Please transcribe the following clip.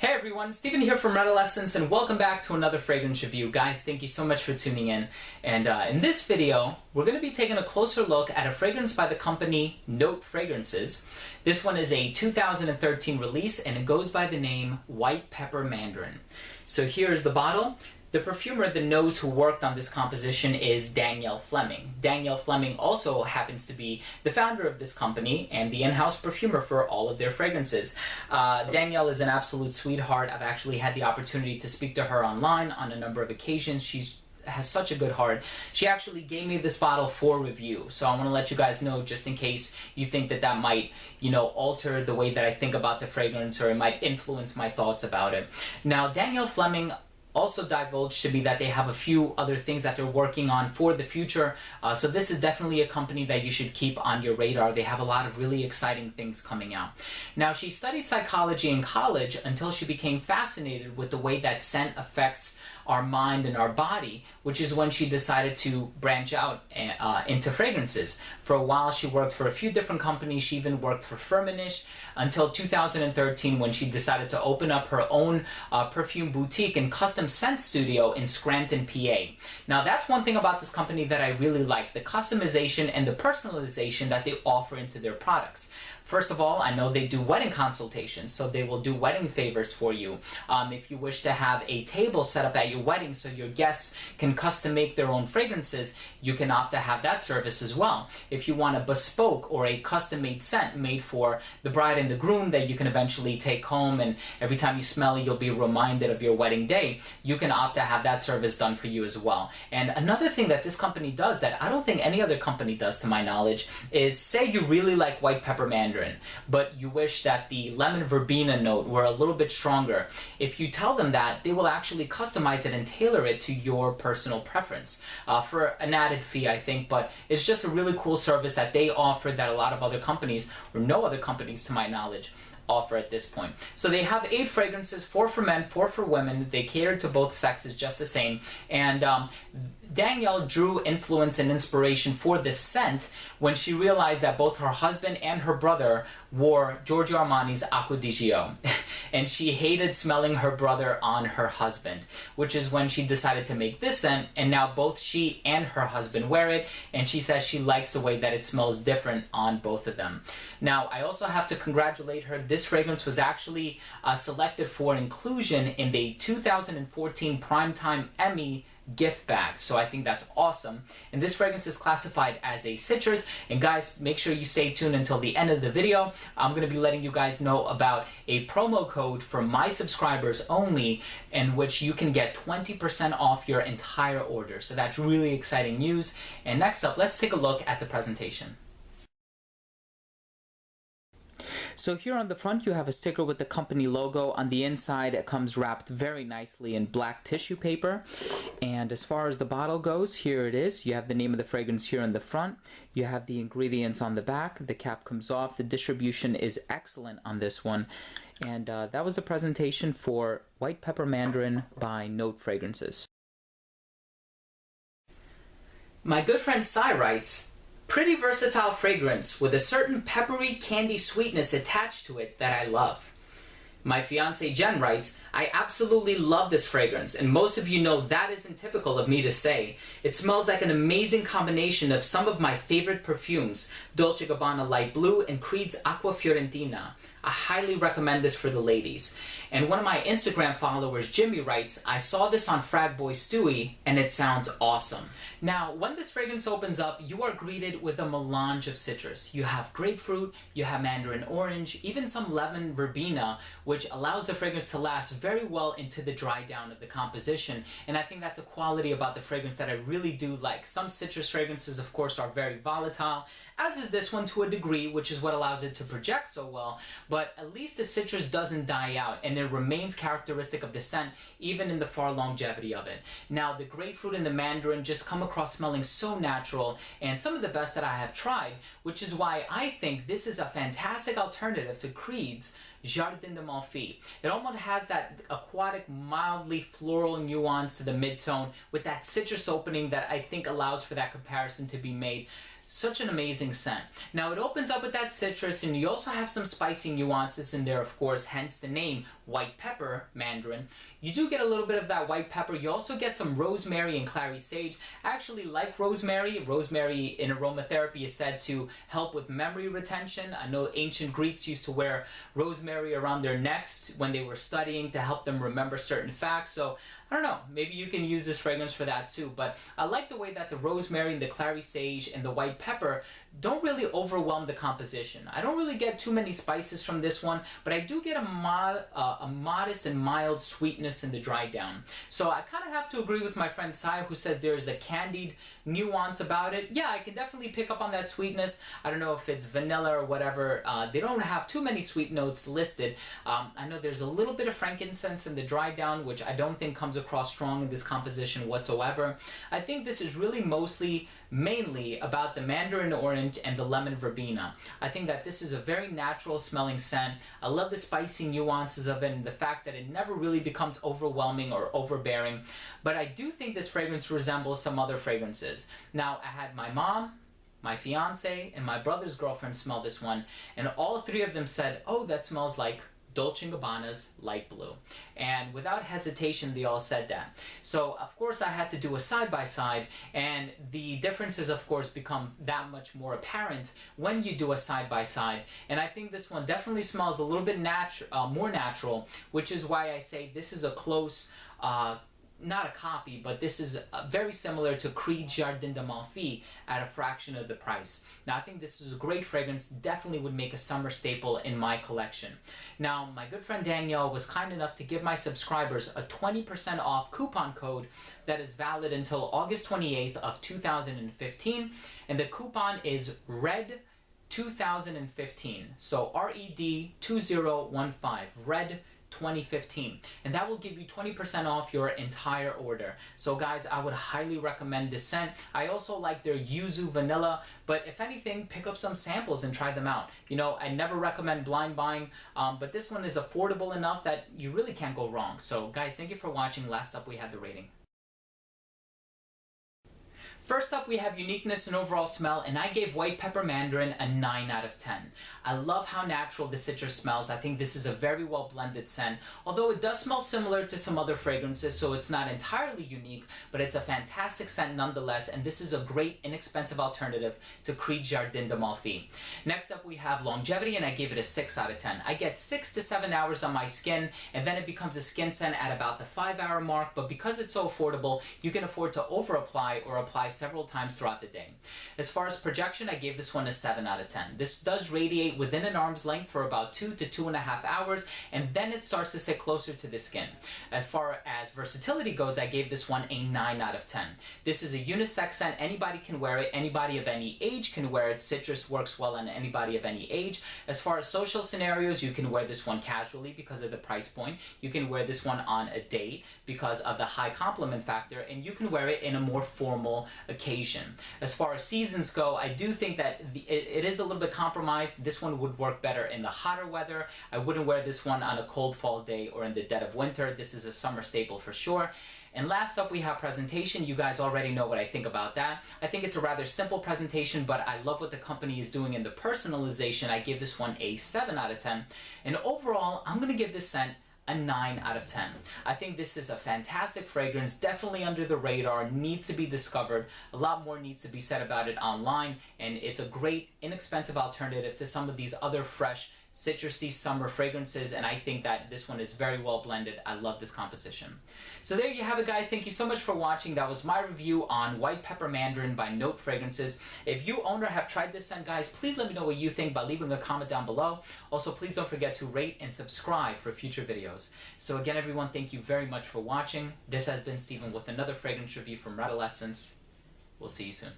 Hey everyone, Steven here from Redolescence and welcome back to another fragrance review. Guys, thank you so much for tuning in. And in this video, we're going to be taking a closer look at a fragrance by the company Note Fragrances. This one is a 2013 release and it goes by the name White Pepper Mandarin. So here's the bottle. The perfumer, the nose who worked on this composition is Danielle Fleming. Danielle Fleming also happens to be the founder of this company and the in-house perfumer for all of their fragrances. Danielle is an absolute sweetheart. I've actually had the opportunity to speak to her online on a number of occasions. She's has such a good heart. She actually gave me this bottle for review, so I want to let you guys know just in case you think that that might, alter the way that I think about the fragrance or it might influence my thoughts about it. Now, Danielle Fleming also divulged to me that they have a few other things that they're working on for the future. So this is definitely a company that you should keep on your radar. They have a lot of really exciting things coming out. Now, she studied psychology in college until she became fascinated with the way that scent affects our mind and our body, which is when she decided to branch out into fragrances. For a while, she worked for a few different companies. She even worked for Firmenich until 2013 when she decided to open up her own perfume boutique and custom scent studio in Scranton, PA. Now, that's one thing about this company that I really like, the customization and the personalization that they offer into their products. First of all, I know they do wedding consultations, so they will do wedding favors for you. If you wish to have a table set up at your wedding so your guests can custom make their own fragrances, you can opt to have that service as well. If you want a bespoke or a custom-made scent made for the bride and the groom that you can eventually take home and every time you smell it, you'll be reminded of your wedding day, you can opt to have that service done for you as well. And another thing that this company does that I don't think any other company does to my knowledge is say you really like White Pepper Mandarin, but you wish that the lemon verbena note were a little bit stronger. If you tell them that, they will actually customize it and tailor it to your personal preference for an added fee, I think, but it's just a really cool service that they offer that a lot of other companies, or no other companies to my knowledge, offer at this point. So they have 8 fragrances, 4 for men, 4 for women. They cater to both sexes just the same. And Danielle drew influence and inspiration for this scent when she realized that both her husband and her brother wore Giorgio Armani's Acqua di Gio. And she hated smelling her brother on her husband, which is when she decided to make this scent, and now both she and her husband wear it, and she says she likes the way that it smells different on both of them. Now, I also have to congratulate her. This fragrance was actually selected for inclusion in the 2014 Primetime Emmy gift bag, so I think that's awesome. And this fragrance is classified as a citrus, and guys, make sure you stay tuned until the end of the video. I'm going to be letting you guys know about a promo code for my subscribers only in which you can get 20% off your entire order, so that's really exciting news. And next up, let's take a look at the presentation. So here on the front you have a sticker with the company logo. On the inside it comes wrapped very nicely in black tissue paper. And as far as the bottle goes, here it is. You have the name of the fragrance here on the front. You have the ingredients on the back. The cap comes off. The distribution is excellent on this one. And that was the presentation for White Pepper Mandarin by Note Fragrances. My good friend Sai writes, "Pretty versatile fragrance with a certain peppery candy sweetness attached to it that I love." My fiancée Jen writes, "I absolutely love this fragrance, and most of you know that isn't typical of me to say. It smells like an amazing combination of some of my favorite perfumes, Dolce Gabbana Light Blue and Creed's Aqua Fiorentina. I highly recommend this for the ladies." And one of my Instagram followers, Jimmy, writes, "I saw this on Frag Boy Stewie, and it sounds awesome." Now, when this fragrance opens up, you are greeted with a melange of citrus. You have grapefruit, you have mandarin orange, even some lemon verbena, which allows the fragrance to last very well into the dry down of the composition. And I think that's a quality about the fragrance that I really do like. Some citrus fragrances, of course, are very volatile, as is this one to a degree, which is what allows it to project so well. But at least the citrus doesn't die out, and it remains characteristic of the scent, even in the far longevity of it. Now, the grapefruit and the mandarin just come across smelling so natural, and some of the best that I have tried, which is why I think this is a fantastic alternative to Creed's Jardin de Malfi. It almost has that aquatic, mildly floral nuance to the mid-tone with that citrus opening that I think allows for that comparison to be made. Such an amazing scent. Now it opens up with that citrus, and you also have some spicy nuances in there, of course, hence the name white pepper Mandarin. You do get a little bit of that white pepper. You also get some rosemary and clary sage. I actually like rosemary. Rosemary in aromatherapy is said to help with memory retention. I know ancient Greeks used to wear rosemary around their necks when they were studying to help them remember certain facts. So I don't know, maybe you can use this fragrance for that too. But I like the way that the rosemary and the clary sage and the white pepper don't really overwhelm the composition. I don't really get too many spices from this one, but I do get a modest and mild sweetness in the dry down. So I kind of have to agree with my friend Sai, who says there's a candied nuance about it. Yeah, I can definitely pick up on that sweetness. I don't know if it's vanilla or whatever. They don't have too many sweet notes listed. I know there's a little bit of frankincense in the dry down, which I don't think comes across strong in this composition whatsoever. I think this is really mainly about the mandarin orange and the lemon verbena. I think that this is a very natural smelling scent. I love the spicy nuances of it and the fact that it never really becomes overwhelming or overbearing. But I do think this fragrance resembles some other fragrances. Now, I had my mom, my fiance, and my brother's girlfriend smell this one, and all three of them said, "Oh, that smells like Dolce & Gabbana's light blue." And without hesitation, they all said that. So of course I had to do a side-by-side, and the differences of course become that much more apparent when you do a side-by-side. And I think this one definitely smells a little bit more natural, which is why I say this is a close not a copy, but this is very similar to Creed Jardin d'Amalfi at a fraction of the price. Now I think this is a great fragrance, definitely would make a summer staple in my collection. Now my good friend Danielle was kind enough to give my subscribers a 20% off coupon code that is valid until August 28th of 2015, and the coupon is RED 2015, so RED 2015, RED 2015, and that will give you 20% off your entire order. So guys, I would highly recommend this scent. I also like their Yuzu vanilla, but if anything, pick up some samples and try them out. You know, I never recommend blind buying, but this one is affordable enough that you really can't go wrong. So guys, thank you for watching. Last up, we have the rating. First up, we have uniqueness and overall smell, and I gave White Pepper Mandarin a 9 out of 10. I love how natural the citrus smells. I think this is a very well blended scent, although it does smell similar to some other fragrances, so it's not entirely unique, but it's a fantastic scent nonetheless, and this is a great inexpensive alternative to Creed Jardin d'Amalfi. Next up, we have longevity, and I gave it a 6 out of 10. I get 6 to 7 hours on my skin, and then it becomes a skin scent at about the 5-hour mark, but because it's so affordable, you can afford to over apply or apply several times throughout the day. As far as projection, I gave this one a 7 out of 10. This does radiate within an arm's length for about 2 to 2.5 hours, and then it starts to sit closer to the skin. As far as versatility goes, I gave this one a 9 out of 10. This is a unisex scent. Anybody can wear it. Anybody of any age can wear it. Citrus works well on anybody of any age. As far as social scenarios, you can wear this one casually because of the price point. You can wear this one on a date because of the high compliment factor, and you can wear it in a more formal occasion. As far as seasons go, I do think that it is a little bit compromised. This one would work better in the hotter weather. I wouldn't wear this one on a cold fall day or in the dead of winter. This is a summer staple for sure. And last up, we have presentation. You guys already know what I think about that. I think it's a rather simple presentation, but I love what the company is doing in the personalization. I give this one a 7 out of 10. And overall, I'm going to give this scent a 9 out of 10. I think this is a fantastic fragrance, definitely under the radar, needs to be discovered. A lot more needs to be said about it online, and it's a great, inexpensive alternative to some of these other fresh, citrusy summer fragrances, and I think that this one is very well blended. I love this composition. So there you have it, guys. Thank you so much for watching. That was my review on White Pepper Mandarin by Note Fragrances. If you own or have tried this scent, guys, please let me know what you think by leaving a comment down below. Also, please don't forget to rate and subscribe for future videos. So again, everyone, thank you very much for watching. This has been Steven with another fragrance review from Redolessence. We'll see you soon.